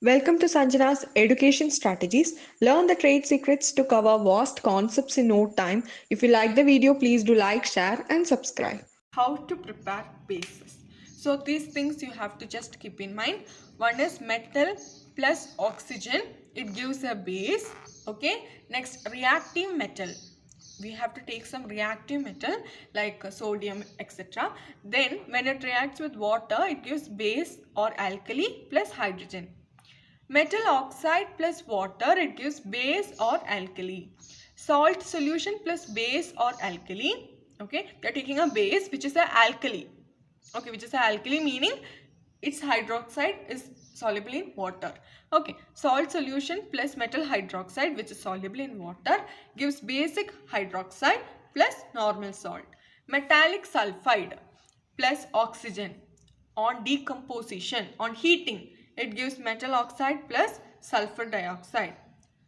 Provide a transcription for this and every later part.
Welcome to Sanjana's Education Strategies. Learn the trade secrets to cover vast concepts in no time. If you like the video, please do like, share, and subscribe. How to prepare bases. So these things you have to just keep in mind. One is metal plus oxygen, it gives a base. Okay, next reactive metal, we have to take some reactive metal like sodium, etc. Then when it reacts with water, it gives base or alkali plus hydrogen. Metal oxide plus water, it gives base or alkali. Salt solution plus base or alkali. Okay, we are taking a base which is a alkali. Okay, which is a alkali meaning its hydroxide is soluble in water. Okay, salt solution plus metal hydroxide which is soluble in water gives basic hydroxide plus normal salt. Metallic sulfide plus oxygen on decomposition, on heating, it gives metal oxide plus sulfur dioxide.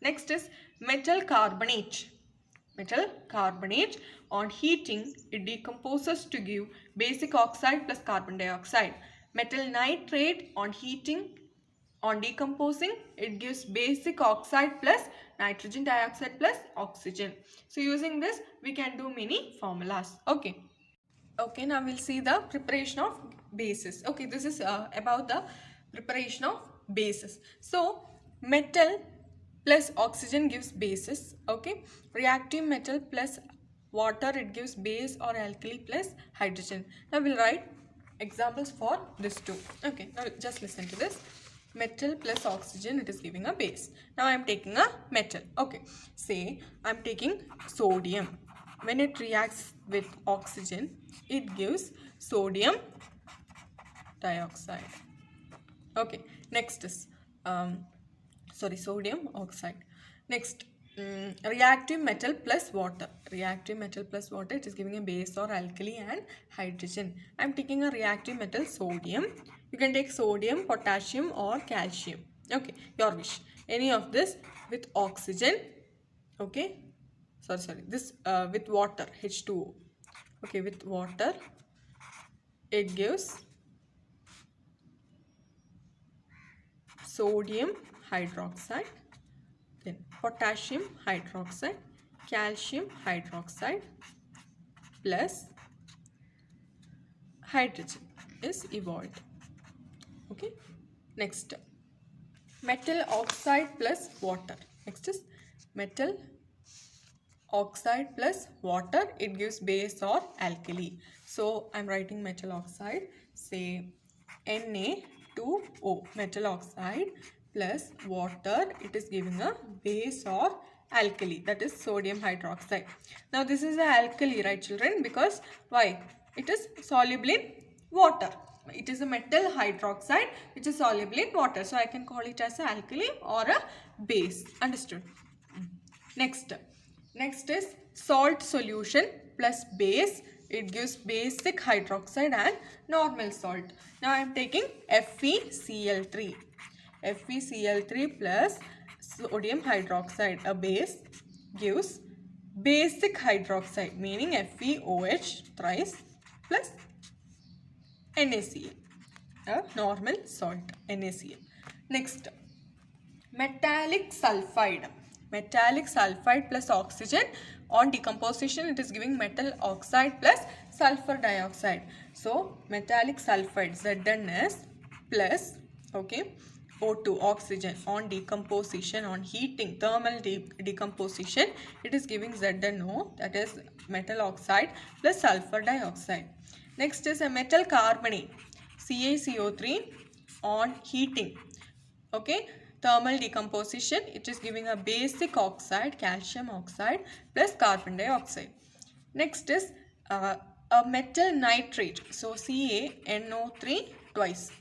Next is metal carbonate. Metal carbonate on heating, it decomposes to give basic oxide plus carbon dioxide. Metal nitrate on heating, on decomposing, it gives basic oxide plus nitrogen dioxide plus oxygen. So using this, we can do many formulas. Okay. Okay, now we'll see the preparation of bases. Okay, this is about the preparation of bases. So, metal plus oxygen gives bases. Okay, reactive metal plus water, it gives base or alkali plus hydrogen. Now we'll write examples for this too. Okay, now just listen to this. Metal plus oxygen, it is giving a base. Now I am taking a metal. Okay, say I am taking sodium. When it reacts with oxygen, it gives sodium dioxide. Okay, next is sodium oxide. Next, reactive metal plus water. Reactive metal plus water, it is giving a base or alkali and hydrogen. I am taking a reactive metal sodium. You can take sodium, potassium or calcium. Okay, your wish. Any of this with oxygen. Okay, sorry, this with water, H2O. Okay, with water, it gives sodium hydroxide, then potassium hydroxide, calcium hydroxide plus hydrogen is evolved. Okay, next metal oxide plus water. Next is metal oxide plus water, it gives base or alkali. So I'm writing metal oxide, say Na2O, metal oxide plus water, it is giving a base or alkali, that is sodium hydroxide. Now this is a alkali, right children? Because why? It is soluble in water. It is a metal hydroxide which is soluble in water. So I can call it as a alkali or a base. Understood? Next is salt solution plus base. It gives basic hydroxide and normal salt. Now I am taking FeCl3. FeCl3 plus sodium hydroxide, a base, gives basic hydroxide, meaning FeOH thrice plus NaCl, a normal salt, NaCl. Next, metallic sulfide. Metallic sulfide plus oxygen, on decomposition it is giving metal oxide plus sulfur dioxide. So metallic sulfide, ZnS plus, okay, O2, oxygen, on decomposition, on heating, thermal decomposition, it is giving ZnO, that is metal oxide plus sulfur dioxide. Next is a metal carbonate, CaCO3, on heating, okay, thermal decomposition, it is giving a basic oxide, calcium oxide plus carbon dioxide. Next is a metal nitrate, so CaNO3 twice.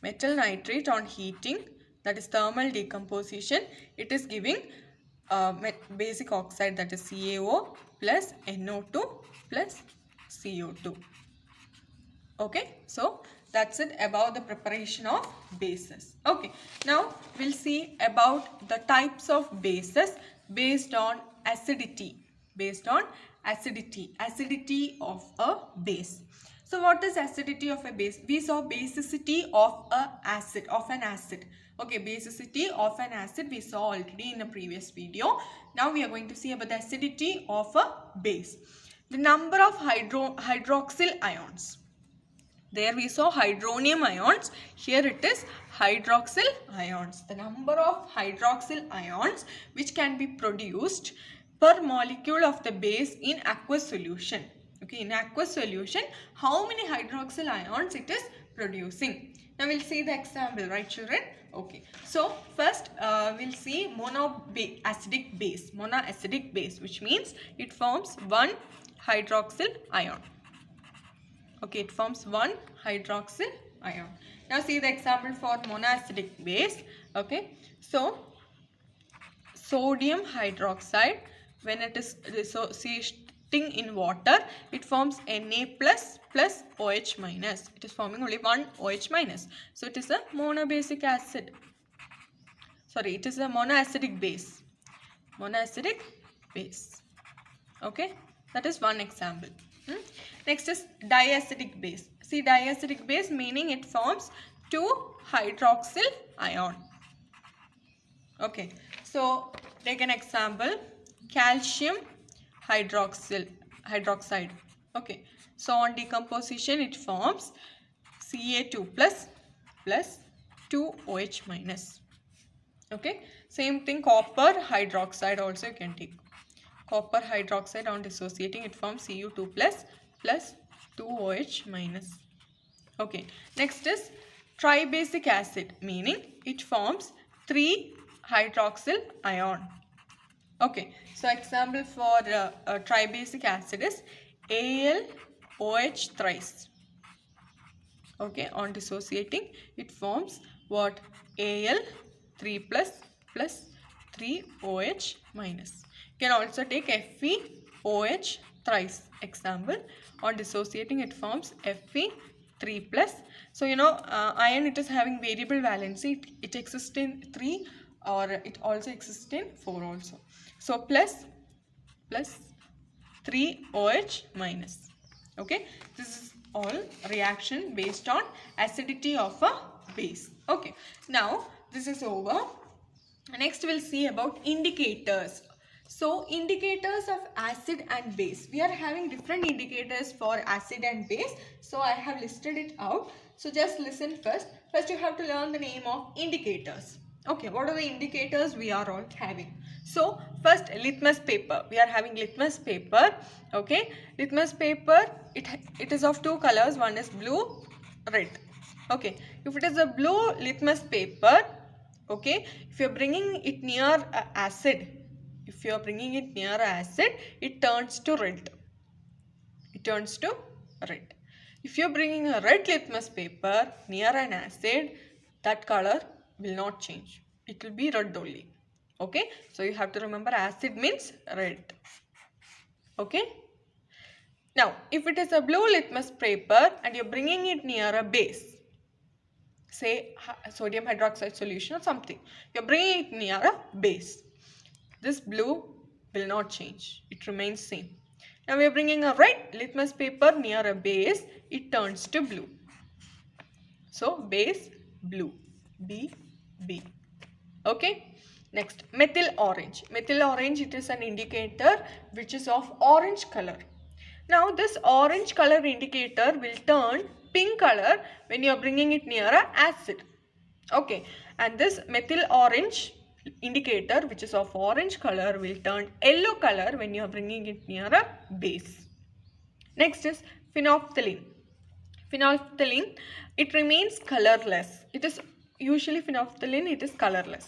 Metal nitrate on heating, that is thermal decomposition, it is giving basic oxide, that is CaO plus NO2 plus CO2. Okay, so that's it about the preparation of bases. Okay, now we'll see about the types of bases based on acidity. Based on acidity of a base. So what is acidity of a base? We saw basicity of an acid. Okay, basicity of an acid we saw already in a previous video. Now we are going to see about the acidity of a base. The number of hydroxyl ions. There we saw hydronium ions. Here it is hydroxyl ions. The number of hydroxyl ions which can be produced per molecule of the base in aqueous solution. Okay, in aqueous solution, how many hydroxyl ions it is producing? Now we'll see the example, right children? Okay, so first we'll see monoacidic base, which means it forms one hydroxyl ion. Okay, it forms one hydroxyl ion. Now see the example for monoacidic base. Okay, so sodium hydroxide, when it is dissociating in water, it forms Na plus OH minus. It is forming only one OH minus. So it is a monobasic acid. Sorry, it is a monoacidic base. Monoacidic base. Okay, that is one example. Next is diacidic base. See, diacidic base meaning it forms two hydroxyl ion. Okay, so take an example, calcium hydroxide. Okay, so on decomposition it forms Ca2 plus 2OH minus. Okay, same thing, copper hydroxide also you can take. Copper hydroxide on dissociating it forms Cu2 plus 2OH minus. Okay, next is tribasic acid, meaning it forms 3 hydroxyl ion. Okay, so example for tribasic acid is AlOH thrice. Okay, on dissociating it forms what? Al 3 plus 3OH minus. You can also take FeOH thrice. Example, on dissociating it forms Fe 3 plus. So you know iron, it is having variable valency. It exists in 3 or it also exists in 4 also. So plus 3OH minus. Okay, this is all reaction based on acidity of a base. Okay, now this is over. Next we'll see about indicators. So indicators of acid and base. We are having different indicators for acid and base. So I have listed it out. So just listen first. First you have to learn the name of indicators. Okay, what are the indicators we are all having? So first, litmus paper. We are having litmus paper. Okay, litmus paper, it is of two colors. One is blue, red. Okay, if it is a blue litmus paper, okay, if you are bringing it near acid, it turns to red. If you are bringing a red litmus paper near an acid, that color will not change. It will be red only. Okay, so you have to remember acid means red. Okay, now if it is a blue litmus paper and you are bringing it near a base, say sodium hydroxide solution or something, you are bringing it near a base, this blue will not change, it remains same. Now we are bringing a red litmus paper near a base, it turns to blue. So base blue, B. Okay, next methyl orange. Methyl orange, it is an indicator which is of orange color. Now this orange color indicator will turn pink color when you are bringing it near a acid. Okay, and this methyl orange indicator which is of orange color will turn yellow color when you are bringing it near a base. Next is phenolphthalein. Phenolphthalein, it remains colorless. It is usually phenolphthalein, it is colorless.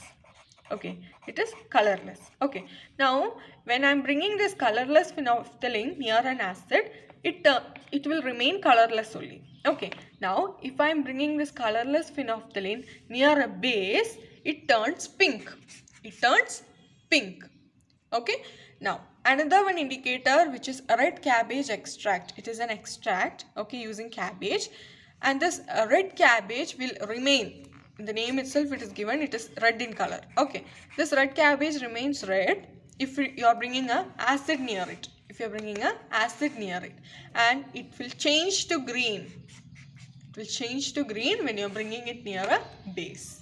Okay, it is colorless. Okay, now when I am bringing this colorless phenolphthalein near an acid, it will remain colorless only. Okay, now if I am bringing this colorless phenolphthalein near a base, it turns pink. Okay, now another one indicator which is red cabbage extract. It is an extract, okay, using cabbage, and this red cabbage will remain. In the name itself it is given, it is red in color. Okay, this red cabbage remains red if you are bringing a acid near it. if you're bringing a acid near it, and it will change to green. It will change to green when you're bringing it near a base.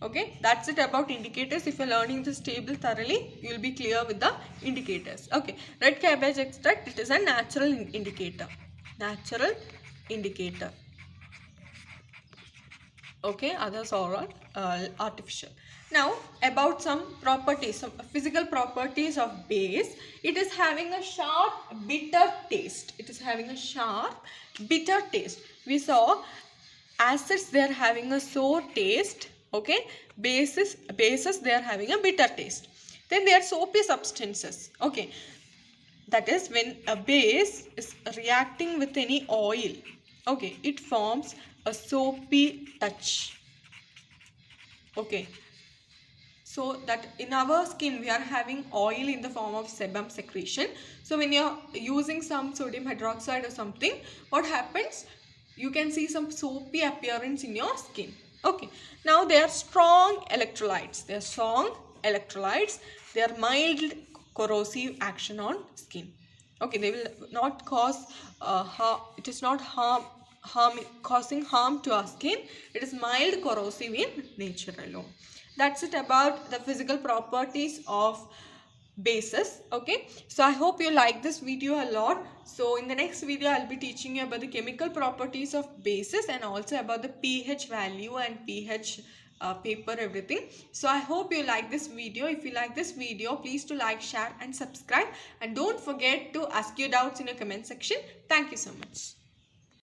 Okay, that's it about indicators. If you're learning this table thoroughly, you will be clear with the indicators. Okay, red cabbage extract, it is a natural indicator. Natural indicator. Okay, others are all artificial. Now about some properties, some physical properties of base. It is having a sharp bitter taste. It is having a sharp bitter taste. We saw acids, they are having a sour taste. Okay, bases they are having a bitter taste. Then they are soapy substances. Okay, that is when a base is reacting with any oil. Okay, it forms a soapy touch. Okay, so that in our skin we are having oil in the form of sebum secretion. So when you're using some sodium hydroxide or something, what happens? You can see some soapy appearance in your skin. Okay, now they are strong electrolytes. They are strong electrolytes. They are mild corrosive action on skin. Okay, they will not cause harm. It is not causing harm to our skin. It is mild corrosive in nature alone. That's it about the physical properties of bases. Okay, so I hope you like this video a lot. So in the next video I'll be teaching you about the chemical properties of bases and also about the pH value and pH paper, everything. So I hope you like this video. If you like this video, please do like, share and subscribe, and don't forget to ask your doubts in your comment section. Thank you so much.